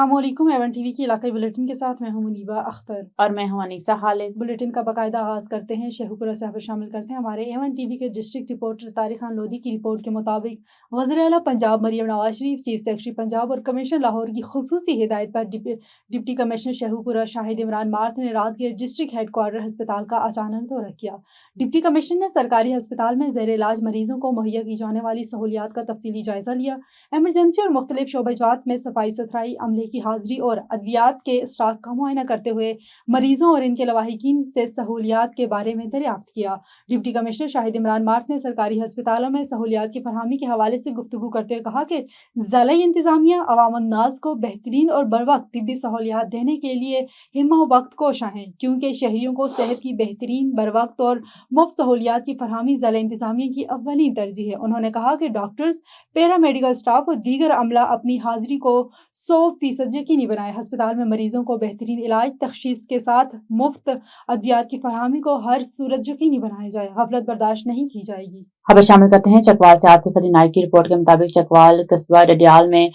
अस्सलाम वालेकुम। Avon TV की इलाकाई बुलेटिन के साथ मैं हूं मुनीबा अख्तर और मैं हूं अनीसा खालिद। बुलेटिन का बाकायदा आगाज करते हैं। शेखुपुरा से शामिल करते हैं हमारे एवन टीवी के डिस्ट्रिक्ट रिपोर्टर तारिक खान लोधी की रिपोर्ट के मुताबिक वज़ीर-ए-आला पंजाब मरियम नवाज शरीफ, चीफ सेक्रेटरी पंजाब और कमिश्नर लाहौर की खुसूसी हिदायत पर deputy commissioner Sheikhupura Shahid Imran math ने रात के डिस्ट्रिक्ट हेडक्वार्टर अस्पताल का अचानक दौरा किया। डिप्टी कमिश्नर ने सरकारी अस्पताल में ज़ेर इलाज मरीजों को मुहैया की जाने वाली सहूलियात का तफसीली जायजा लिया। एमरजेंसी और मुख्तलिफ शोबाजात में सफाई सुथराई, अमले की हाजिरी और अद्वियात के स्टॉक का मुआयना करते हुए मरीजों और इनके लवाहिकीन से सहूलियात के बारे में दरियाफ्त किया। Deputy commissioner Shahid Imran math ने सरकारी अस्पतालों में सहूलियात की फरहमी के हवाले से गुफ्तगू करते हुए कहा कि ज़िला इंतजामिया अवाम-उन्नास को बेहतरीन और बरवक्त तिब्बी सहूलियात देने के लिए हिम्मा वक्त कोशा हैं, क्योंकि शहरियों को सेहत की बेहतरीन, बरवक्त और मुफ्त सहूलियात की फरहमी ज़िला इंतजामिया की अव्वलीन तरजीह है। उन्होंने कहा कि डॉक्टर्स, पैरामेडिकल स्टाफ और दीगर अमला अपनी हाजिरी को 100% यकीनी बनाए। अस्पताल में मरीजों को बेहतरीन इलाज, तशखीस के साथ मुफ्त अद्वियात की फरहमी को हर सूरत यकीनी बनाया जाए। गफलत बर्दाश्त नहीं की जाएगी। खबर शामिल करते हैं चकवाल से। आसिफ अली नाइक की रिपोर्ट के मुताबिक चकवाल कस्बा डडियाल में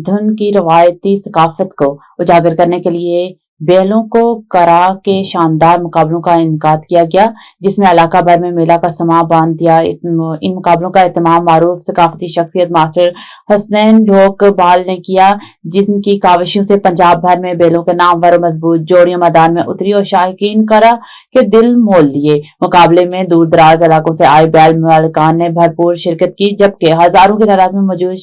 धुन की रवायती सकाफत को उजागर करने के लिए बैलों को करा के शानदार मुकाबलों का इनकाद किया गया, जिसमें इलाका भर में मेला का समा बांध दिया। इन मुकाबलों का एहतमाम मारूफ सकाफती शख्सियत मास्टर हसनैन ढोक बाल ने किया, जिनकी काविशों से पंजाब भर में बैलों के नामवर और मजबूत जोड़ियां मैदान में उतरी और शायकीन करा के दिल मोल लिए। मुकाबले में दूर दराज इलाकों से आए बैल मालिकान ने भरपूर शिरकत की, जबकि हजारों की तादाद में मौजूद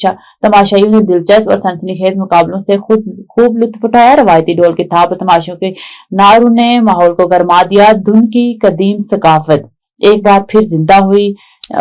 तमाशाइयों ने दिलचस्प और सनसनीखेज मुकाबलों से खूब लुत्फ उठाया। रवायती ढोल की थाप और तमाशों के नारों ने माहौल को गरमा दिया। धुन की कदीम सकाफत एक बार फिर जिंदा हुई।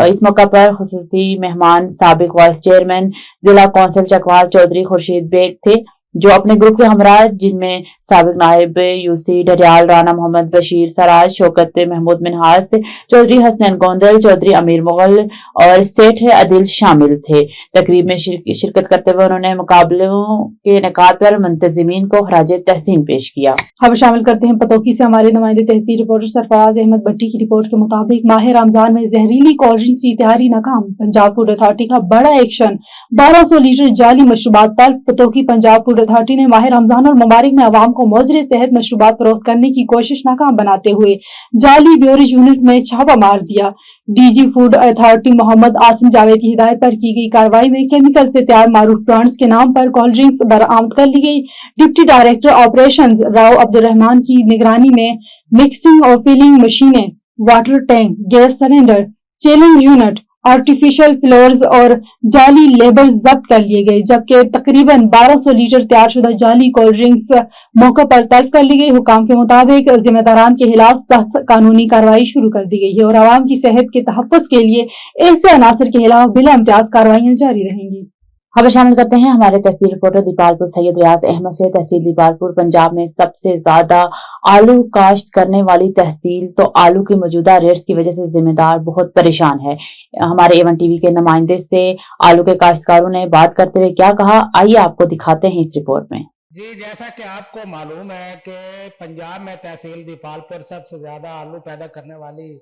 इस मौका पर खुसूसी मेहमान साबिक वाइस चेयरमैन जिला कौंसिल चकवाल चौधरी खुर्शीद बेग थे, जो अपने ग्रुप के हमरा, जिनमें साबिक नायब यूसी डडियाल राना मोहम्मद बशीर सराज, शौकत महमूद मिनहास, चौधरी हसनैन गोंदल, चौधरी अमीर मुगल और सेठ अदिल शामिल थे। तकरीब में शिरकत करते हुए उन्होंने मुकाबलों के इनेकाद पर मुंतजिमीन को खराज तहसीन पेश किया। खबर शामिल करते हैं पतोकी से। हमारे नुमाइंदे तहसील रिपोर्टर सरफराज अहमद भट्टी की रिपोर्ट के मुताबिक माह रमजान में जहरीली कोल्ड ड्रिंक की तैयारी नाकाम। पंजाब फूड अथॉरिटी का बड़ा एक्शन, 1200 लीटर जाली मशरूबात तल्फ। पतोकी पंजाब फूड अथॉरिटी ने माह रमजान और मुबारक में आवाम को मोजरे सेहत मशरूबात फरोख्त करने की कोशिश नाकाम बनाते हुए जाली ब्योरेज यूनिट में छापा मार दिया। DG food authority Mohammad Asim Javed की हिदायत पर की गई कार्रवाई में केमिकल से तैयार मारूफ ब्रांड्स के नाम पर कोल्ड ड्रिंक्स बरामद कर ली गई। Deputy director operations Rao Abdurrahman की निगरानी में मिक्सिंग और फिलिंग मशीनें, water tank, gas cylinder, chilling unit, artificial floors और जाली लेबल्स जब्त कर लिए गए, जबकि तकरीबन 1200 लीटर तैयारशुदा जाली कोल्ड ड्रिंक्स मौके पर तल्फ कर ली गई। हुकाम के मुताबिक जिम्मेदारान के खिलाफ सख्त कानूनी कार्रवाई शुरू कर दी गई है और आवाम की सेहत के तहफ्फुज के लिए ऐसे अनासर के खिलाफ बिला इम्तियाज कार्रवाइयां जारी रहेंगी। खबर शामिल करते हैं हमारे तहसील रिपोर्टर दीपालपुर सैयद रियाज अहमद से। तहसील दीपालपुर पंजाब में सबसे ज्यादा आलू काश्त करने वाली तहसील, तो आलू की मौजूदा रेट्स की वजह से जिम्मेदार बहुत परेशान है। हमारे एवन टीवी के नुमाइंदे से आलू के काश्तकारों ने बात करते हुए क्या कहा, आइए आपको दिखाते हैं इस रिपोर्ट में। जी, जैसा कि आपको मालूम है कि पंजाब में तहसील दीपालपुर सबसे ज्यादा आलू पैदा करने वाली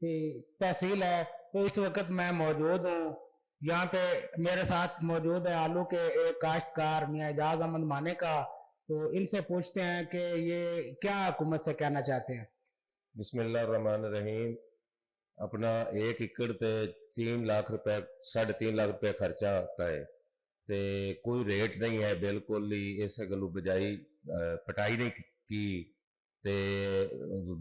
तहसील है। तो इस वक्त मैं मौजूद हूँ यहाँ पे, मेरे साथ मौजूद है आलू के एक काश्तकार मियां एजाज अहमद माने का। तो इनसे पूछते हैं कि ये क्या हुकूमत से कहना चाहते हैं। बिस्मिल्लाहिर्रहमानिर्रहीम। अपना 1 एकड़ ते 3 लाख रुपए 3.5 लाख रुपए खर्चा आता है, ते कोई रेट नहीं है बिल्कुल ही। इस गलू बजाई पटाई नहीं की, ते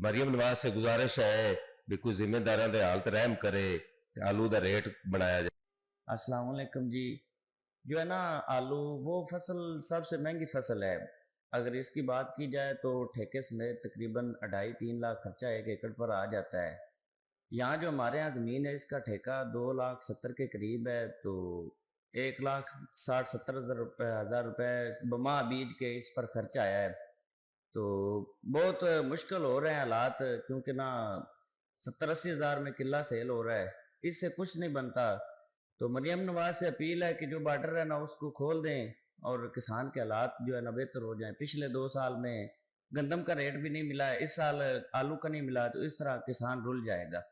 मरियम नवाज से गुजारिश है भी कोई जिम्मेदारां दे हालत रहम करे, आलू का रेट बनाया जाए। अस्सलाम वालेकुम जी। जो है ना, आलू वो फसल सबसे महंगी फसल है। अगर इसकी बात की जाए तो ठेके समेत तकरीबन 2.5-3 लाख खर्चा 1 एकड़ पर आ जाता है। यहाँ जो हमारे यहाँ ज़मीन है, इसका ठेका 2,70,000 के करीब है, तो 1,60,70,000 रुपये बमा बीज के इस पर खर्चा आया है। तो बहुत मुश्किल हो रहे हैं हालात, क्योंकि ना 70-80 हज़ार में किला सेल हो रहा है, इससे कुछ नहीं बनता। तो मरियम नवाज से अपील है कि जो बॉर्डर है ना उसको खोल दें और किसान के हालात जो है ना बेहतर हो जाएं। पिछले 2 साल में गंदम का रेट भी नहीं मिला है, इस साल आलू का नहीं मिला, तो इस तरह किसान रुल जाएगा।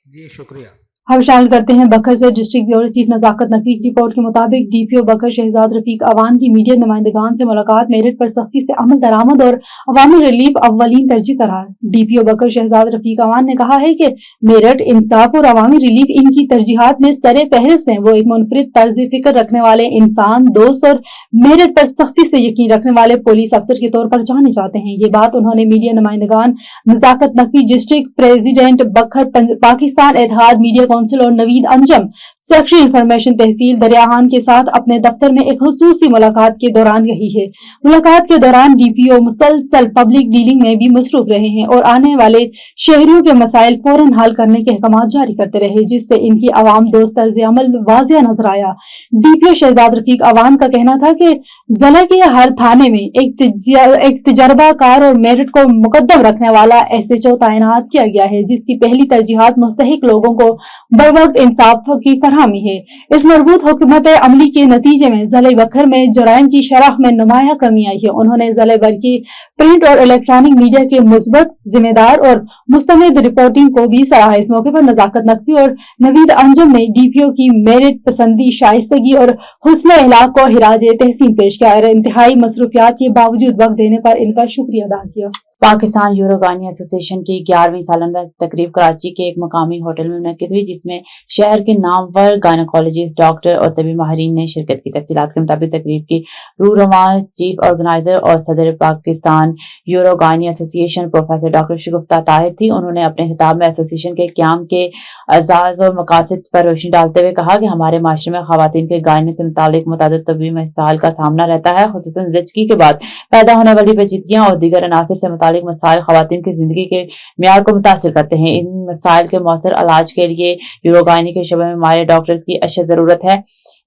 जी शुक्रिया। हम शामिल करते हैं बखर से डिस्ट्रिक्ट ब्यूरो चीफ नजाकत नकवी की रिपोर्ट के मुताबिक डीपीओ बखर शहजाद रफीक अवान की मीडिया नुमाइंदगान से मुलाकात मेरिट पर सख्ती से अमल दरामद और अवामी रिलीफ अव्वलीन तरजीह करार। डीपीओ बखर शहजाद रफीक अवान ने कहा है कि मेरिट, इंसाफ और अवामी रिलीफ इनकी तरजीहात में सरे फहरिस्त हैं। वो एक मुनफरिद तर्ज फिक्र रखने वाले इंसान, दोस्त और मेरिट पर सख्ती से यकीन रखने वाले पुलिस अफसर के तौर पर जाने जाते हैं। ये बात उन्होंने मीडिया नुमाइंदगान नजाकत नकवी, डिस्ट्रिक्ट प्रेसिडेंट बखर, पाकिस्तान इत्तेहाद मीडिया काउंसिल और नवीद अंजम सेक्रेटरी इंफॉर्मेशन तहसील दरियाहान के साथ अपने दफ्तर में एक खुसूसी मुलाकात के दौरान कही है। मुलाकात के दौरान डीपीओ मुसलसल पब्लिक डीलिंग में भी मसरूफ रहे हैं और आने वाले शहरियों के मसाइल फौरन हल करने के अहकाम जारी करते रहे, जिससे इनकी अवाम दोस्त तर्ज अमल वाजिया नजर आया। डीपीओ शहजाद रफीक अवान का कहना था कि जिला के हर थाने में एक तजर्बाकार और मेरिट को मुकद्दम रखने वाला एसएचओ तैनात किया गया है, जिसकी पहली तरजीहात मुस्तहिक लोगों को बरवक्त इंसाफ की फरहमी है। इस मजबूत हुकूमत अमली के नतीजे में जिले बखर में जराइम की शरह में नुमाया कमी आई है। उन्होंने जिले भर की प्रिंट और इलेक्ट्रॉनिक मीडिया के मुस्बत, जिम्मेदार और मुस्तनिद रिपोर्टिंग को भी सराहा। इस मौके पर नजाकत नकवी और नवीद अंजम ने डीपीओ की मेरिट पसंदी, शाइस्तगी और हुस्न अखलाक को हिराज तहसीन पेश किया और इंतहाई मसरूफियात के बावजूद वक्त देने पर इनका शुक्रिया अदा किया। पाकिस्तान यूरोगानी एसोसिएशन की 11वीं सालाना तकरीब कराची के एक मकामी होटल में मुनक्किद हुई, जिसमें शहर के नामवर गायनोकोलॉजिस्ट, डॉक्टर और तबी माहिरीन ने शिरकत की। तफसीलात के मुताबिक तकरीब की रूरमा चीफ ऑर्गेनाइजर और सदर पाकिस्तान यूरोगानी एसोसिएशन प्रोफेसर डॉक्टर शगुफ्ता ताहिर थी। उन्होंने अपने खिताब में एसोसिएशन के क़याम के अजाज और मकासद पर रोशनी डालते हुए कहा कि हमारे माशरे में खवातीन के गायने से मुतालिक मुतादिद तबी मसाइल का सामना रहता है, खुसूसन ज़िचगी के बाद पैदा होने वाली पेचीदगियां और दीगर अनासर से मुतालिक मसाइल खवातीन की जिंदगी के म्यार को मुतासिर करते हैं। इन मसाइल के मौसर इलाज के लिए यूरोगानी के शोबे में माहिर डॉक्टर्स की अशद जरूरत है।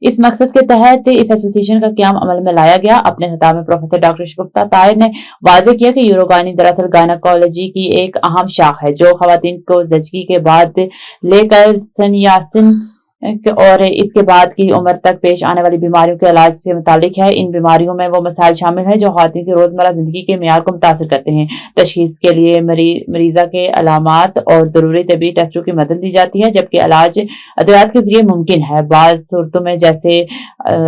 इस मकसद के तहत इस एसोसिएशन का क़याम अमल में लाया गया। अपने खिताब में प्रोफेसर डॉक्टर शगुफ्ता ताहिर ने वाज़ेह किया कि यूरोगानी दरअसल गायनोकोलॉजी की एक अहम शाख है, जो खवातीन को ज़िचगी के बाद लेकर सनियासिन और इसके बाद की उम्र तक पेश आने वाली बीमारियों के इलाज से मुतालिक है। इन बीमारियों में वो मसाइल शामिल हैं जो खवातीन की रोजमर्रा जिंदगी के मेयार को मुतासिर करते हैं। तशखीस के लिए मरीजा के अलामात और जरूरी तबी टेस्टों की मदद दी जाती है, जबकि इलाज अदवियात के जरिए मुमकिन है। बाज़ सूरतों में जैसे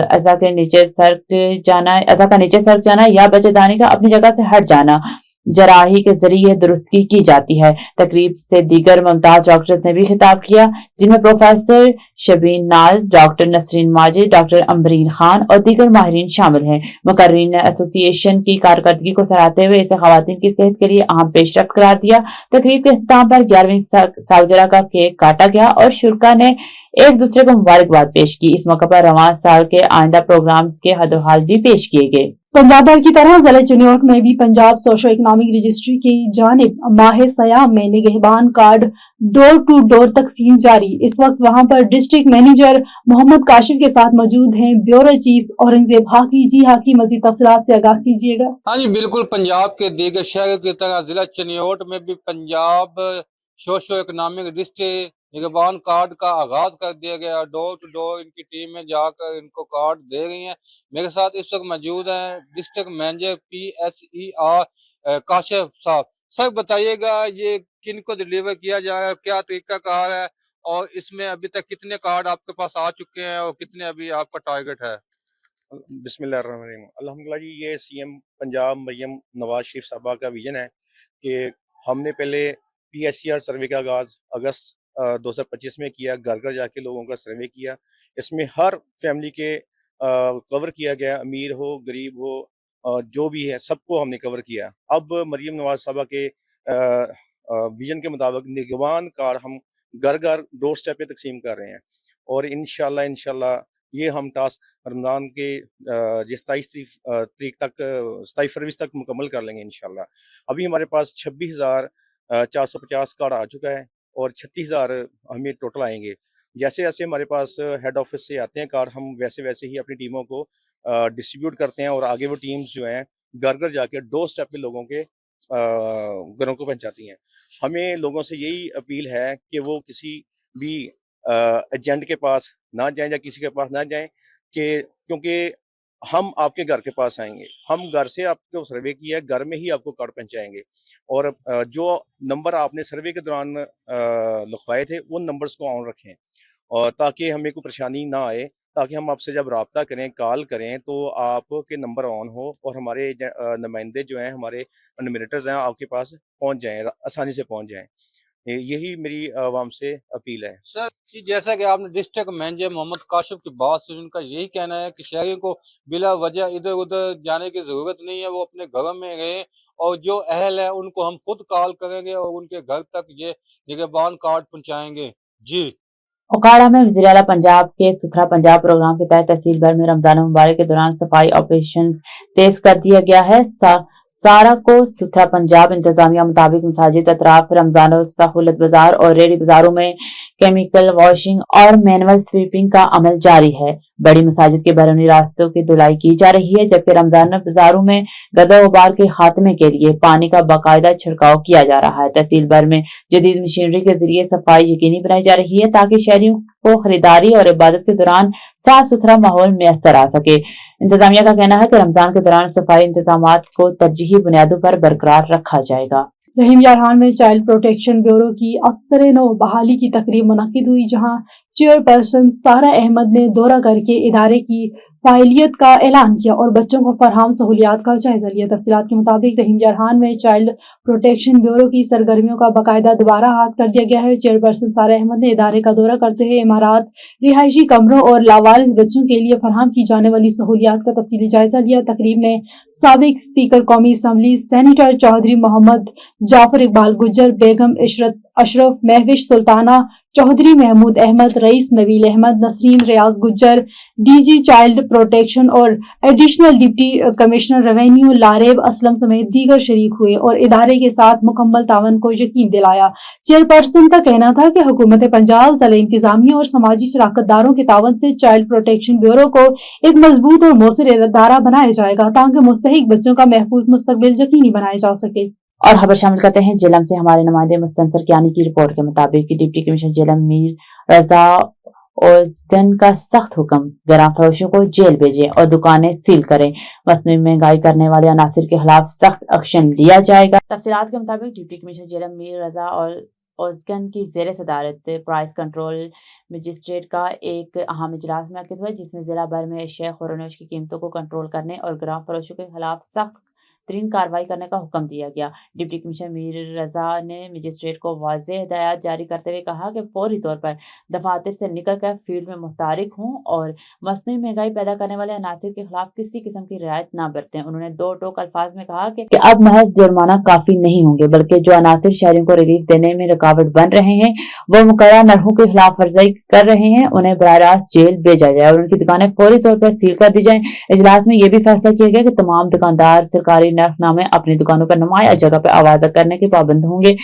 अज़ा का नीचे सरक जाना या बच्चेदानी का अपनी जगह से हट जाना जराही के जरिए दुरुस्तगी की जाती है। तकरीब से दीगर मुमताज डॉक्टर्स ने भी खिताब किया, जिनमें प्रोफेसर शबीन नाज, डॉक्टर नसरीन माजिद, डॉक्टर अम्बरीन खान और दीगर माहिरीन शामिल हैं। मुकर्रीन ने एसोसिएशन की कारकर्दगी को सराहते हुए इसे खवातीन की सेहत के लिए अहम पेशरफ्त करार दिया। तकरीब के इख्तिताम पर 11वीं सालगिरह का केक काटा गया और शुरा ने एक दूसरे को मुबारकबाद पेश की। इस मौके पर रवां साल के आइंदा प्रोग्राम्स के हदोहाल भी पेश किए गए। पंजाब भर की तरह जिले चिन्योट में भी पंजाब सोशो इकनॉमिक रजिस्ट्री की जानिब माह सयाम में निगहबान कार्ड डोर टू डोर तकसीम जारी। इस वक्त वहां पर डिस्ट्रिक्ट मैनेजर मोहम्मद काशिफ के साथ मौजूद हैं ब्यूरो चीफ औरंगजेब हाकी। जी हाकी, मजीद तफसीलात से आगाह कीजिएगा। हाँ जी बिल्कुल, पंजाब के दीगर शहर की तरह जिला चिन्योट में भी Punjab socio economic registry Nigehban card का आगाज कर दिया गया। डोर टू डोर इनकी टीम में जाकर इनको कार्ड दे रही हैं। मेरे साथ इस वक्त मौजूद हैं डिस्ट्रिक्ट मैनेजर PSER काशिफ साहब। सर बताइएगा, ये किन को डिलीवर किया जाएगा, क्या तरीका कार है और इसमें अभी तक कितने कार्ड आपके पास आ चुके हैं और कितने अभी आपका टारगेट है? बिस्मिल्लाहिर्रहमानिर्रहीम। अल्हम्दुलिल्लाह जी, ये सीएम पंजाब मरियम नवाज शरीफ साहबा का विजन है कि हमने पहले PSER सर्वे का आगाज़ अगस्त 2025 में किया। घर घर जाके लोगों का सर्वे किया। इसमें हर फैमिली के कवर किया गया, अमीर हो गरीब हो, जो भी है सबको हमने कवर किया। अब मरियम नवाज साहबा के विजन के मुताबिक निगहबान कार्ड हम घर घर डोर स्टेप पे तकसीम कर रहे हैं और इंशाल्लाह ये हम टास्क रमज़ान के 27 फरवरी तक मुकम्मल कर लेंगे इंशाल्लाह। अभी हमारे पास 26,450 कार्ड आ चुका है और 36,000 हमें टोटल आएंगे। जैसे जैसे हमारे पास हेड ऑफिस से आते हैं कार्ड, हम वैसे वैसे ही अपनी टीमों को डिस्ट्रीब्यूट करते हैं और आगे वो टीम्स जो हैं घर घर जाके डोर स्टेप पे लोगों के घरों को पहुंचाती हैं। हमें लोगों से यही अपील है कि वो किसी भी एजेंट के पास ना जाएं या किसी के पास ना जाएं, कि क्योंकि हम आपके घर के पास आएंगे, हम घर से आपको सर्वे किया है, घर में ही आपको कार्ड पहुंचाएंगे। और जो नंबर आपने सर्वे के दौरान लिखवाए थे उन नंबर्स को ऑन रखें, और ताकि हमें कोई परेशानी ना आए, ताकि हम आपसे जब रब्ता करें, कॉल करें, तो आपके नंबर ऑन हो और हमारे नुमाइंदे जो हैं, हमारे एडमिनिस्ट्रेटर्स हैं, आपके पास पहुंच जाएं, आसानी से पहुंच जाएं। यही मेरी आवाम से अपील है। सर जी, जैसा कि आपने डिस्ट्रिक्ट मैनेजर मोहम्मद काशिफ की बात सुनी, उनका यही कहना है कि शहरियों को बिला वजह इधर उधर जाने की जरूरत नहीं है, वो अपने घरों में रहे और जो अहल है उनको हम खुद कॉल करेंगे और उनके घर तक ये निगहबान कार्ड पहुंचाएंगे। जी। ओकाड़ा में वज़ीर आला पंजाब के सुथरा पंजाब प्रोग्राम के तहत तहसील भर में रमजान मुबारक के दौरान सफाई ऑपरेशन तेज कर दिया गया है। सारा को सुथरा पंजाब इंतजामिया मुताबिक मसाजिद अतराफ रमजान और सहूलत बाजार और रेडी बाजारों में केमिकल वॉशिंग और मैनुअल स्वीपिंग का अमल जारी है। बड़ी मसाजिद के बैरूनी रास्तों की धुलाई की जा रही है, जबकि रमजान बाजारों में गदा गुबार के खात्मे के लिए पानी का बाकायदा छिड़काव किया जा रहा है। तहसील भर में जदीद मशीनरी के जरिए सफाई यकीनी बनाई जा रही है ताकि शहरियों को खरीदारी और इबादत के दौरान साफ सुथरा माहौल मैसर आ सके। इंतजामिया का कहना है कि रमजान के दौरान सफाई इंतजामात को तरजीही बुनियादों पर बरकरार रखा जाएगा। रहीम यार में चाइल्ड प्रोटेक्शन ब्यूरो की असर-ए-नौ बहाली की तकरीब मुनक्किद हुई, जहां चेयरपर्सन सारा अहमद ने दौरा करके इदारे की फाइलियत का ऐलान किया और बच्चों को फराहम सहूलियात का जायजा लिया। तफसीलात के मुताबिक रहीम यार में चाइल्ड प्रोटेक्शन ब्यूरो की सरगर्मियों का बाकायदा दोबारा आगाज कर दिया गया है। चेयरपर्सन सारा अहमद ने इदारे का दौरा करते हुए इमारत, रिहायशी कमरों और लावारिस बच्चों के लिए फराहम की जाने वाली सहूलियात का तफसीली जायजा लिया। तकरीब में साबिक स्पीकर कौमी assembly senator Chaudhry Mohammad Jafar Iqbal Gujjar, Begum Ishrat Ashraf, Mahwish Sultana Chaudhry, Mahmood Ahmed, Rais Naveel Ahmed, Nasreen Riaz Gujjar, DG child protection और additional deputy commissioner revenue Lareb Aslam समेत दीगर शरीक हुए और इदारे के साथ मुकम्मल तावन को यकीन दिलाया। चेयरपर्सन का कहना था कि हुकूमत पंजाब, ज़िला इंतजामिया और समाजी शराकतदारों के तावन से चाइल्ड प्रोटेक्शन ब्यूरो को एक मजबूत और मौसर इदारा बनाया जाएगा ताकि मुस्तहिक बच्चों का महफूज मुस्तकबिल यकीनी बनाया जा सके। और खबर शामिल करते हैं जेलम से। हमारे नुमाइंदे मुस्तनसर कियानी की रिपोर्ट के मुताबिक डिप्टी कमिश्नर जेलम मीर रजा ओज़गन का सख्त हुक्म, गराम फरोशों को जेल भेजें और दुकानें सील करें। मसनूई महंगाई करने वाले अनासिर के खिलाफ सख्त एक्शन लिया जाएगा। तफसीलात के मुताबिक डिप्टी कमिश्नर जेलम मीर रजा और ओज़गन की ज़ेर सदारत प्राइस कंट्रोल मजिस्ट्रेट का एक अहम इजलास मुनक्किद हुआ, जिसमें जिला भर में एशिया खुरानोश की कीमतों को कंट्रोल करने और गराम फरोशों के खिलाफ सख्त तरीन कार्रवाई करने का हुक्म दिया गया। डिप्टी कमिश्नर मीर रजा ने मजिस्ट्रेट को वाज़ेह हिदायत जारी करते हुए कहा कि फौरी तौर पर दफातर से निकलकर फील्ड में मुतहरिक हों और मसनूई महंगाई पैदा करने वाले अनासिर के खिलाफ किसी किस्म की रियायत न बरतें। उन्होंने दो टोक अल्फाज में कहा कि अब महज जुर्माना काफी नहीं होंगे, बल्कि जो अनासिर शहरियों को रिलीफ देने में रुकावट बन रहे हैं, वो मुकर्रर नरहों की खिलाफ वर्जी कर रहे हैं, उन्हें बराह रास्त जेल भेजा जाए और उनकी दुकानें फौरी तौर पर सील कर दी जाएं। इजलास में यह भी फैसला किया गया कि तमाम दुकानदार सरकारी नरखनामे अपनी दुकानों पर नुमाया जगह पर आवाजा करने के पाबंद होंगे।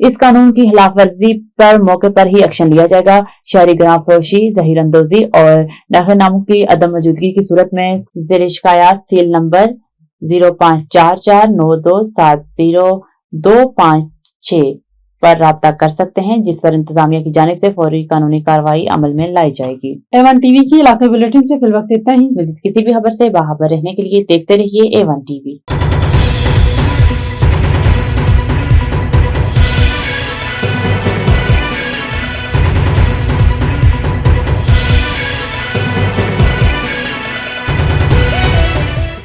इस कानून की खिलाफ वर्जी पर मौके पर ही एक्शन लिया जाएगा। शहरी गराम फरोशी, जहीर अंदोजी और नरखनामों की अदम मौजूदगी की सूरत में ज़ेर शिकायत सील नंबर 0544927025 पर राब्ता कर सकते हैं, जिस पर इंतजामिया की जानिब से फौरी कानूनी कार्रवाई अमल में लाई जाएगी। A1 टीवी की इलाके बुलेटिन से फिलवक्त इतना ही। मज़ीद किसी भी खबर से बाखबर रहने के लिए देखते रहिए A1 टीवी।